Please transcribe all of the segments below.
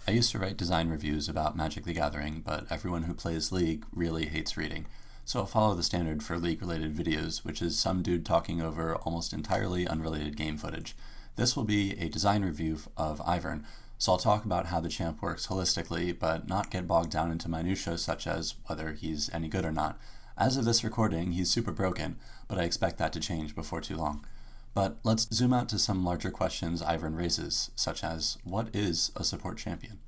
I used to write design reviews about Magic the Gathering, but everyone who plays League really hates reading. So I'll follow the standard for League-related videos, which is some dude talking over almost entirely unrelated game footage. This will be a design review of Ivern, so I'll talk about how the champ works holistically, but not get bogged down into minutiae such as whether he's any good or not. As of this recording, he's super broken, but I expect that to change before too long. But let's zoom out to some larger questions Ivern raises, such as, what is a support champion?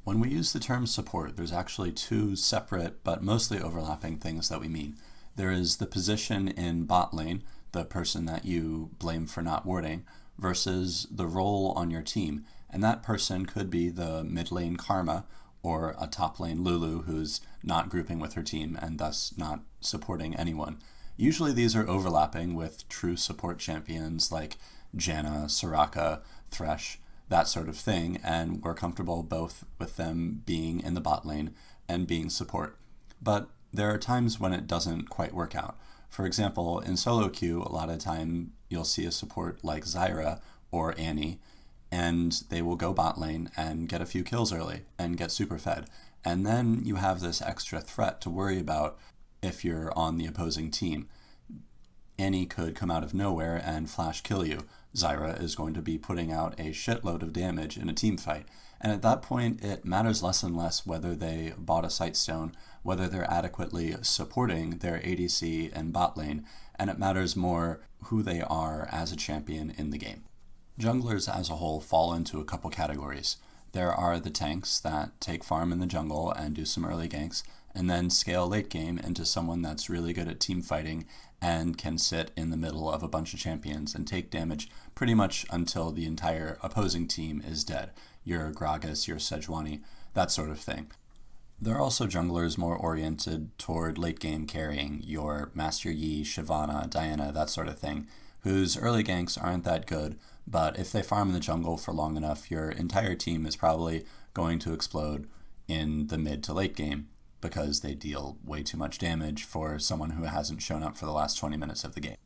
When we use the term support, there's actually two separate but mostly overlapping things that we mean. There is the position in bot lane, the person that you blame for not warding, versus the role on your team, and that person could be the mid lane Karma or a top lane Lulu who's not grouping with her team and thus not supporting anyone. Usually these are overlapping with true support champions like Janna, Soraka, Thresh, that sort of thing, and we're comfortable both with them being in the bot lane and being support. But there are times when it doesn't quite work out. For example, in solo queue, a lot of time you'll see a support like Zyra or Annie, and they will go bot lane and get a few kills early and get super fed. And then you have this extra threat to worry about if you're on the opposing team. Annie could come out of nowhere and flash kill you. Zyra is going to be putting out a shitload of damage in a team fight. And at that point, it matters less and less whether they bought a Sightstone, whether they're adequately supporting their ADC and bot lane, and it matters more who they are as a champion in the game. Junglers as a whole fall into a couple categories. There are the tanks that take farm in the jungle and do some early ganks, and then scale late game into someone that's really good at team fighting and can sit in the middle of a bunch of champions and take damage pretty much until the entire opposing team is dead. Your Gragas, your Sejuani, that sort of thing. There are also junglers more oriented toward late game carrying, your Master Yi, Shyvana, Diana, that sort of thing, whose early ganks aren't that good, but if they farm in the jungle for long enough, your entire team is probably going to explode in the mid to late game because they deal way too much damage for someone who hasn't shown up for the last 20 minutes of the game.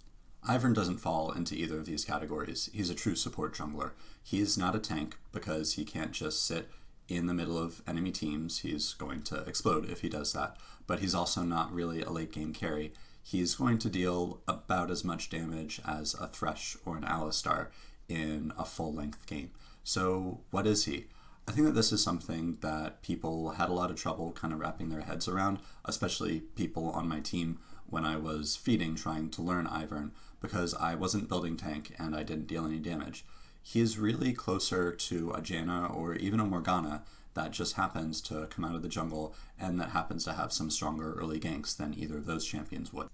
Ivern doesn't fall into either of these categories. He's a true support jungler. He's not a tank because he can't just sit in the middle of enemy teams. He's going to explode if he does that, but he's also not really a late game carry. He's going to deal about as much damage as a Thresh or an Alistar in a full-length game. So what is he? I think that this is something that people had a lot of trouble kind of wrapping their heads around, especially people on my team when I was feeding trying to learn Ivern, because I wasn't building tank and I didn't deal any damage. He is really closer to a Janna or even a Morgana that just happens to come out of the jungle and that happens to have some stronger early ganks than either of those champions would.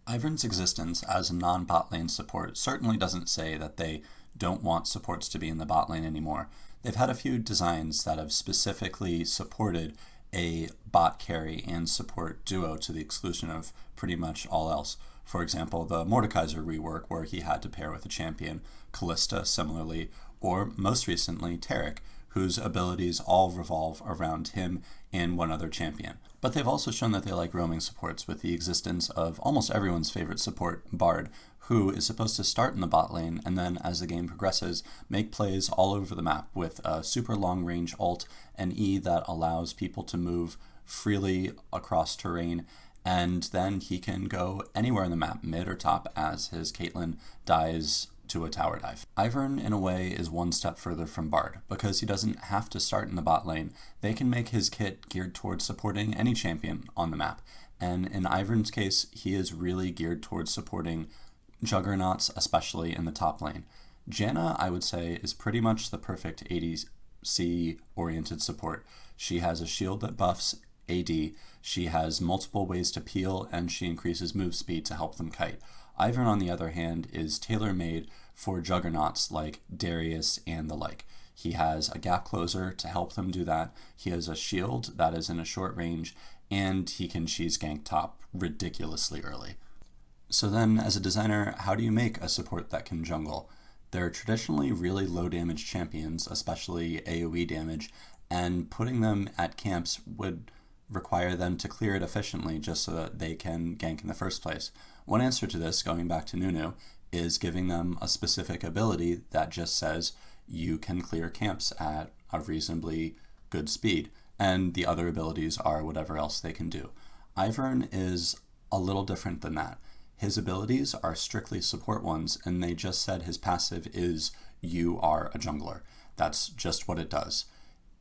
Ivern's existence as a non-bot lane support certainly doesn't say that they don't want supports to be in the bot lane anymore. They've had a few designs that have specifically supported a bot carry and support duo to the exclusion of pretty much all else. For example, the Mordekaiser rework where he had to pair with a champion, Callista similarly, or most recently Taric, whose abilities all revolve around him and one other champion. But they've also shown that they like roaming supports with the existence of almost everyone's favorite support, Bard, who is supposed to start in the bot lane and then as the game progresses make plays all over the map with a super long range ult and E that allows people to move freely across terrain, and then he can go anywhere in the map, mid or top, as his Caitlyn dies to a tower dive. Ivern, in a way, is one step further from Bard, because he doesn't have to start in the bot lane. They can make his kit geared towards supporting any champion on the map, and in Ivern's case, he is really geared towards supporting juggernauts, especially in the top lane. Janna, I would say, is pretty much the perfect ADC-oriented support. She has a shield that buffs AD, she has multiple ways to peel, and she increases move speed to help them kite. Ivern, on the other hand, is tailor-made for juggernauts like Darius and the like. He has a gap closer to help them do that, he has a shield that is in a short range, and he can cheese gank top ridiculously early. So then, as a designer, how do you make a support that can jungle? They're traditionally really low damage champions, especially AoE damage, and putting them at camps would require them to clear it efficiently just so that they can gank in the first place. One answer to this, going back to Nunu, is giving them a specific ability that just says, you can clear camps at a reasonably good speed, and the other abilities are whatever else they can do. Ivern is a little different than that. His abilities are strictly support ones, and they just said his passive is you are a jungler. That's just what it does.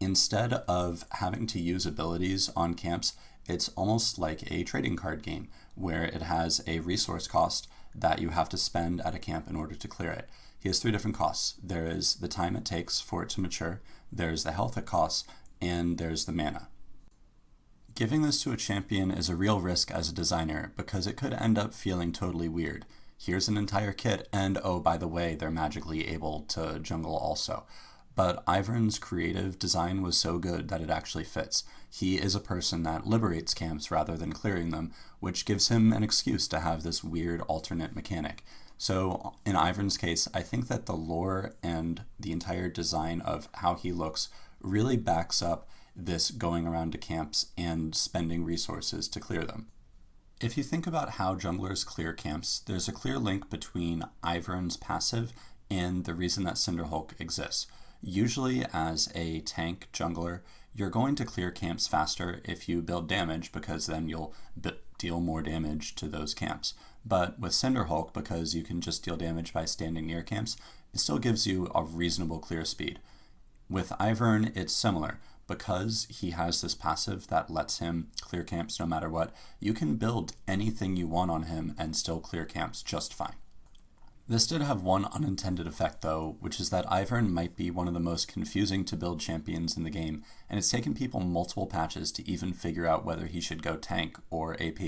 Instead of having to use abilities on camps, it's almost like a trading card game where it has a resource cost that you have to spend at a camp in order to clear it. He has 3 different costs. There is the time it takes for it to mature, there's the health it costs, and there's the mana. Giving this to a champion is a real risk as a designer because it could end up feeling totally weird. Here's an entire kit, and oh, by the way, they're magically able to jungle also. But Ivern's creative design was so good that it actually fits. He is a person that liberates camps rather than clearing them, which gives him an excuse to have this weird alternate mechanic. So in Ivern's case, I think that the lore and the entire design of how he looks really backs up this going around to camps and spending resources to clear them. If you think about how junglers clear camps, there's a clear link between Ivern's passive and the reason that Cinderhulk exists. Usually as a tank jungler, you're going to clear camps faster if you build damage because then you'll deal more damage to those camps. But with Cinderhulk, because you can just deal damage by standing near camps, it still gives you a reasonable clear speed. With Ivern, it's similar. Because he has this passive that lets him clear camps no matter what, you can build anything you want on him and still clear camps just fine. This did have one unintended effect though, which is that Ivern might be one of the most confusing to build champions in the game, and it's taken people multiple patches to even figure out whether he should go tank or AP.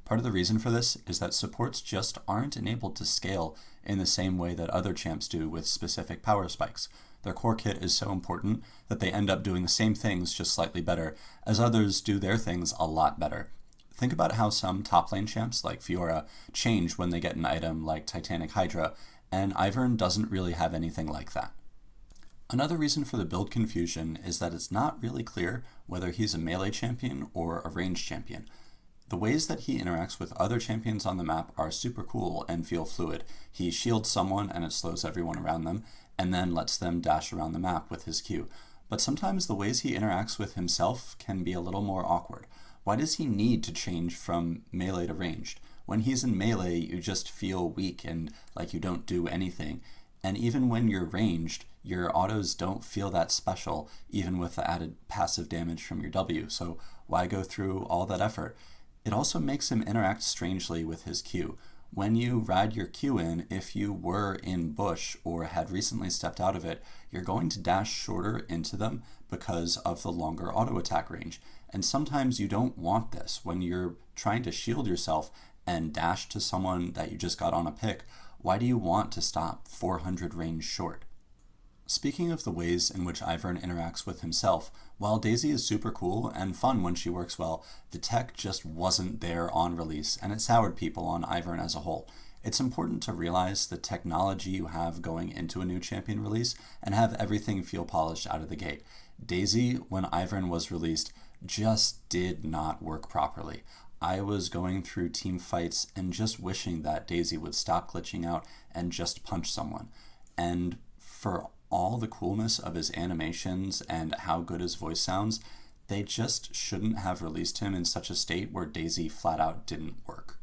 Part of the reason for this is that supports just aren't enabled to scale in the same way that other champs do with specific power spikes. Their core kit is so important that they end up doing the same things just slightly better, as others do their things a lot better. Think about how some top lane champs like Fiora change when they get an item like Titanic Hydra, and Ivern doesn't really have anything like that. Another reason for the build confusion is that it's not really clear whether he's a melee champion or a ranged champion. The ways that he interacts with other champions on the map are super cool and feel fluid. He shields someone and it slows everyone around them, and then lets them dash around the map with his Q. But sometimes the ways he interacts with himself can be a little more awkward. Why does he need to change from melee to ranged? When he's in melee, you just feel weak and like you don't do anything. And even when you're ranged, your autos don't feel that special, even with the added passive damage from your W, so why go through all that effort? It also makes him interact strangely with his Q. When you ride your Q in, if you were in bush or had recently stepped out of it, you're going to dash shorter into them because of the longer auto attack range. And sometimes you don't want this. When you're trying to shield yourself and dash to someone that you just got on a pick, why do you want to stop 400 range short? Speaking of the ways in which Ivern interacts with himself, while Daisy is super cool and fun when she works well, the tech just wasn't there on release, and it soured people on Ivern as a whole. It's important to realize the technology you have going into a new champion release and have everything feel polished out of the gate. Daisy, when Ivern was released, just did not work properly. I was going through team fights and just wishing that Daisy would stop glitching out and just punch someone. And for all the coolness of his animations and how good his voice sounds, they just shouldn't have released him in such a state where Daisy flat out didn't work.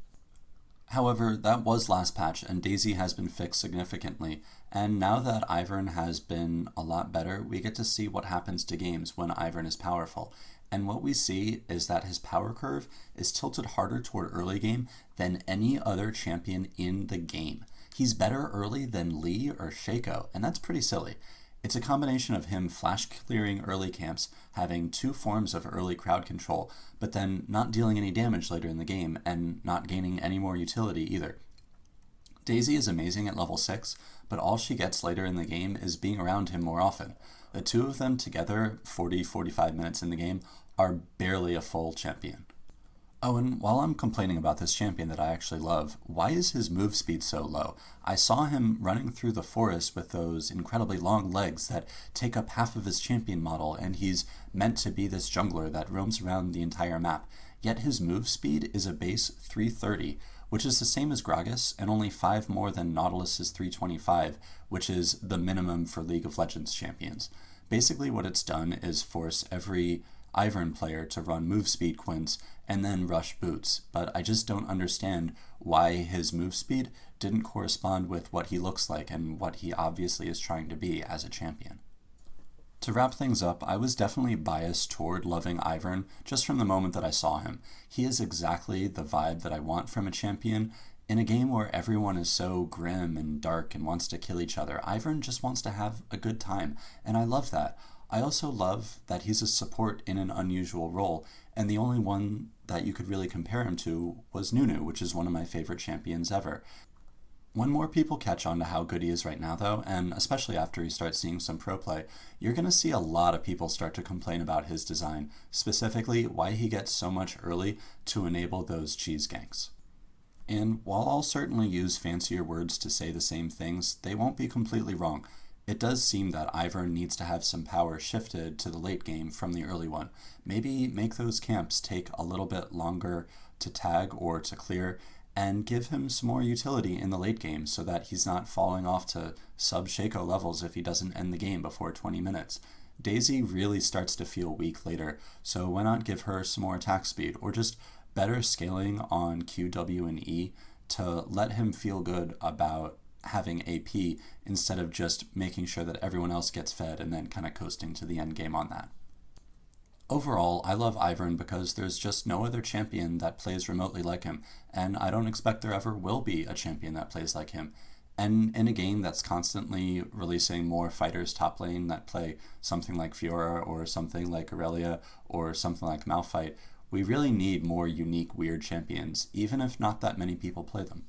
However, that was last patch and Daisy has been fixed significantly, and now that Ivern has been a lot better, we get to see what happens to games when Ivern is powerful. And what we see is that his power curve is tilted harder toward early game than any other champion in the game. He's better early than Lee or Shaco, and that's pretty silly. It's a combination of him flash clearing early camps, having 2 forms of early crowd control, but then not dealing any damage later in the game and not gaining any more utility either. Daisy is amazing at level 6, but all she gets later in the game is being around him more often. The 2 of them together, 40-45 minutes in the game, are barely a full champion. Oh, and while I'm complaining about this champion that I actually love, why is his move speed so low? I saw him running through the forest with those incredibly long legs that take up half of his champion model, and he's meant to be this jungler that roams around the entire map. Yet his move speed is a base 330, which is the same as Gragas and only 5 more than Nautilus's 325, which is the minimum for League of Legends champions. Basically what it's done is force every ivern player to run move speed quints and then rush boots, but I just don't understand why his move speed didn't correspond with what he looks like and what he obviously is trying to be as a champion. To wrap things up, I was definitely biased toward loving Ivern just from the moment that I saw him. He is exactly the vibe that I want from a champion. In a game where everyone is so grim and dark and wants to kill each other, Ivern just wants to have a good time, and I love that. I also love that he's a support in an unusual role, and the only one that you could really compare him to was Nunu, which is one of my favorite champions ever. When more people catch on to how good he is right now, though, and especially after he starts seeing some pro play, you're going to see a lot of people start to complain about his design, specifically why he gets so much early to enable those cheese ganks. And while I'll certainly use fancier words to say the same things, they won't be completely wrong. It does seem that Ivern needs to have some power shifted to the late game from the early one. Maybe make those camps take a little bit longer to tag or to clear, and give him some more utility in the late game so that he's not falling off to sub-Shaco levels if he doesn't end the game before 20 minutes. Daisy really starts to feel weak later, so why not give her some more attack speed, or just better scaling on Q, W, and E to let him feel good about having AP instead of just making sure that everyone else gets fed and then kind of coasting to the end game on that. Overall, I love Ivern because there's just no other champion that plays remotely like him, and I don't expect there ever will be a champion that plays like him. And in a game that's constantly releasing more fighters top lane that play something like Fiora or something like Aurelia or something like Malphite, we really need more unique, weird champions, even if not that many people play them.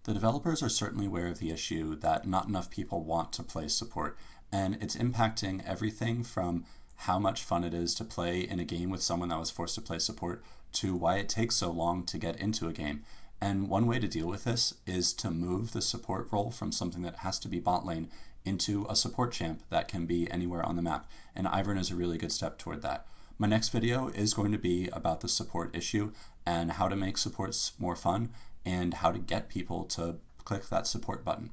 The developers are certainly aware of the issue that not enough people want to play support, and it's impacting everything from how much fun it is to play in a game with someone that was forced to play support to why it takes so long to get into a game. And one way to deal with this is to move the support role from something that has to be bot lane into a support champ that can be anywhere on the map, and Ivern is a really good step toward that. My next video is going to be about the support issue and how to make supports more fun and how to get people to click that support button.